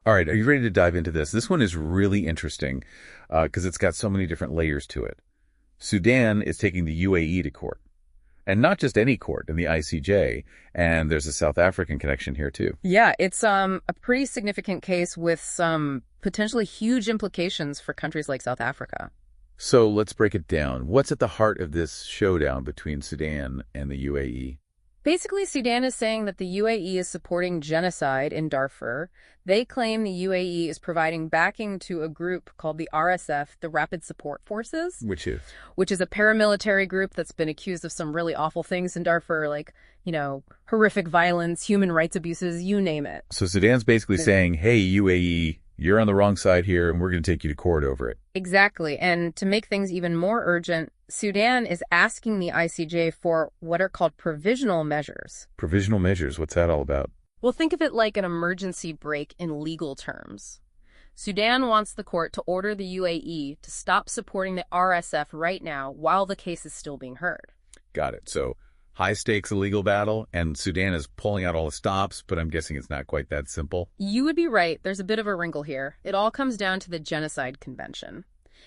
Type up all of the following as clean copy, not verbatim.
All right, are you ready to dive into this? This one is really interesting because it's got so many different layers to it. Sudan is taking the UAE to court, and not just any court in the ICJ, and there's a South African connection here too. Yeah, it's a pretty significant case with some potentially huge implications for countries like South Africa. So let's break it down. What's at the heart of this showdown between Sudan and the UAE? Basically, Sudan is saying that the UAE is supporting genocide in Darfur. They claim the UAE is providing backing to a group called the RSF, the Rapid Support Forces. Which is? Which is a paramilitary group that's been accused of some really awful things in Darfur, like, horrific violence, human rights abuses, you name it. So Sudan's basically saying, hey, UAE, you're on the wrong side here, and we're going to take you to court over it. Exactly. And to make things even more urgent, Sudan is asking the ICJ for what are called provisional measures. Provisional measures? What's that all about? Well, think of it like an emergency brake in legal terms. Sudan wants the court to order the UAE to stop supporting the RSF right now while the case is still being heard. Got it. So high-stakes legal battle, and Sudan is pulling out all the stops, but I'm guessing it's not quite that simple. You would be right. There's a bit of a wrinkle here. It all comes down to the Genocide Convention.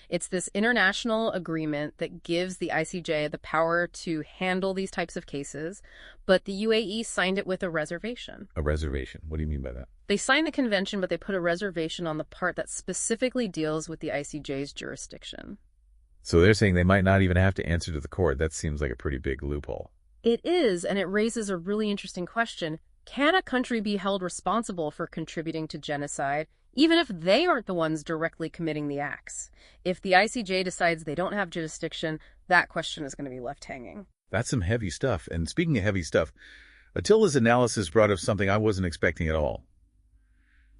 It's this international agreement that gives the ICJ the power to handle these types of cases, but the UAE signed it with a reservation. A reservation? What do you mean by that? They signed the convention, but they put a reservation on the part that specifically deals with the ICJ's jurisdiction. So they're saying they might not even have to answer to the court. That seems like a pretty big loophole. It is, and it raises a really interesting question. Can a country be held responsible for contributing to genocide, even if they aren't the ones directly committing the acts? If the ICJ decides they don't have jurisdiction, that question is going to be left hanging. That's some heavy stuff. And speaking of heavy stuff, Attila's analysis brought up something I wasn't expecting at all.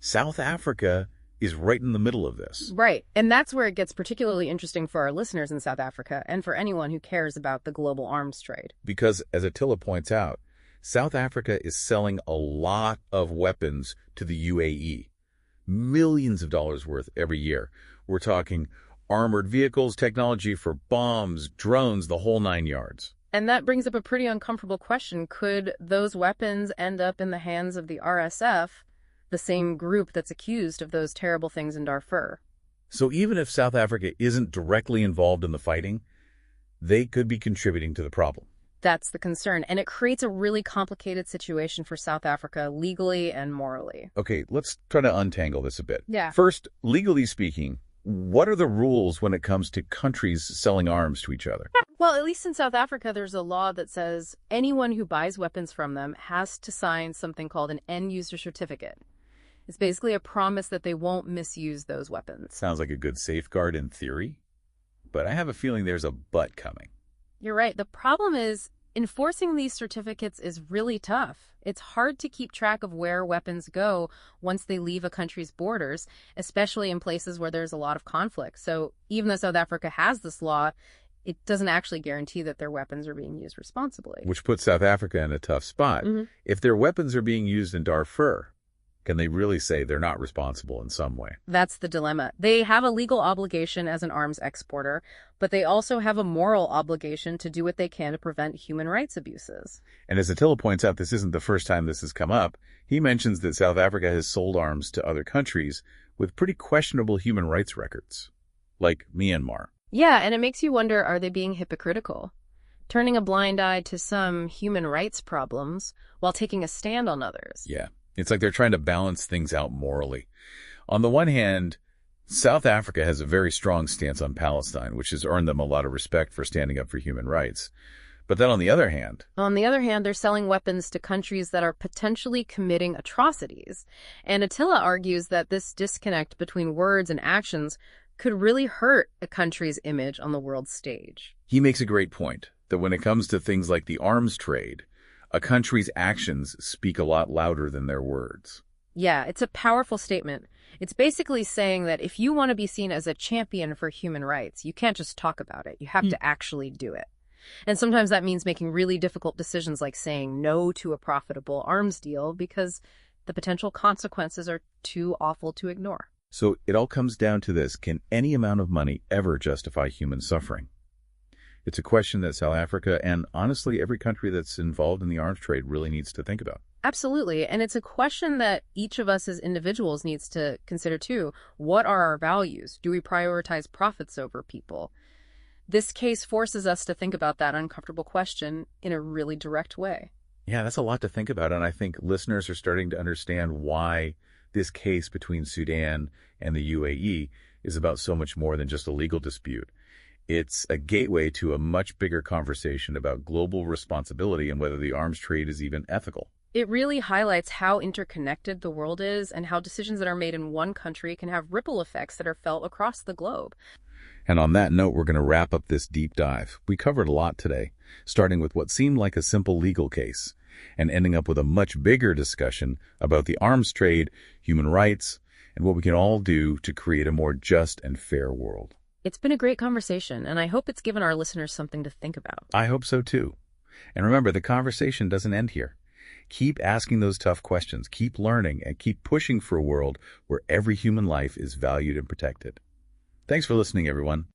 South Africa is right in the middle of this. Right. And that's where it gets particularly interesting for our listeners in South Africa and for anyone who cares about the global arms trade. Because, as Attila points out, South Africa is selling a lot of weapons to the UAE. Millions of dollars worth every year. We're talking armored vehicles, technology for bombs, drones, the whole 9 yards. And that brings up a pretty uncomfortable question. Could those weapons end up in the hands of the RSF, the same group that's accused of those terrible things in Darfur? So even if South Africa isn't directly involved in the fighting, they could be contributing to the problem. That's the concern, and it creates a really complicated situation for South Africa legally and morally. Okay, let's try to untangle this a bit. Yeah. First, legally speaking, what are the rules when it comes to countries selling arms to each other? Well, at least in South Africa, there's a law that says anyone who buys weapons from them has to sign something called an end-user certificate. It's basically a promise that they won't misuse those weapons. Sounds like a good safeguard in theory, but I have a feeling there's a but coming. You're right. The problem is enforcing these certificates is really tough. It's hard to keep track of where weapons go once they leave a country's borders, especially in places where there's a lot of conflict. So even though South Africa has this law, it doesn't actually guarantee that their weapons are being used responsibly. Which puts South Africa in a tough spot. Mm-hmm. If their weapons are being used in Darfur, can they really say they're not responsible in some way? That's the dilemma. They have a legal obligation as an arms exporter, but they also have a moral obligation to do what they can to prevent human rights abuses. And as Attila points out, this isn't the first time this has come up. He mentions that South Africa has sold arms to other countries with pretty questionable human rights records, like Myanmar. Yeah, and it makes you wonder, are they being hypocritical? Turning a blind eye to some human rights problems while taking a stand on others. Yeah. It's like they're trying to balance things out morally. On the one hand, South Africa has a very strong stance on Palestine, which has earned them a lot of respect for standing up for human rights. But then on the other hand, they're selling weapons to countries that are potentially committing atrocities. And Attila argues that this disconnect between words and actions could really hurt a country's image on the world stage. He makes a great point that when it comes to things like the arms trade, a country's actions speak a lot louder than their words. Yeah, it's a powerful statement. It's basically saying that if you want to be seen as a champion for human rights, you can't just talk about it. You have to actually do it. And sometimes that means making really difficult decisions like saying no to a profitable arms deal because the potential consequences are too awful to ignore. So it all comes down to this. Can any amount of money ever justify human suffering? It's a question that South Africa and honestly every country that's involved in the arms trade really needs to think about. Absolutely. And it's a question that each of us as individuals needs to consider too. What are our values? Do we prioritize profits over people? This case forces us to think about that uncomfortable question in a really direct way. Yeah, that's a lot to think about, and I think listeners are starting to understand why this case between Sudan and the UAE is about so much more than just a legal dispute. It's a gateway to a much bigger conversation about global responsibility and whether the arms trade is even ethical. It really highlights how interconnected the world is and how decisions that are made in one country can have ripple effects that are felt across the globe. And on that note, we're going to wrap up this deep dive. We covered a lot today, starting with what seemed like a simple legal case and ending up with a much bigger discussion about the arms trade, human rights, and what we can all do to create a more just and fair world. It's been a great conversation, and I hope it's given our listeners something to think about. I hope so too. And remember, the conversation doesn't end here. Keep asking those tough questions, keep learning, and keep pushing for a world where every human life is valued and protected. Thanks for listening, everyone.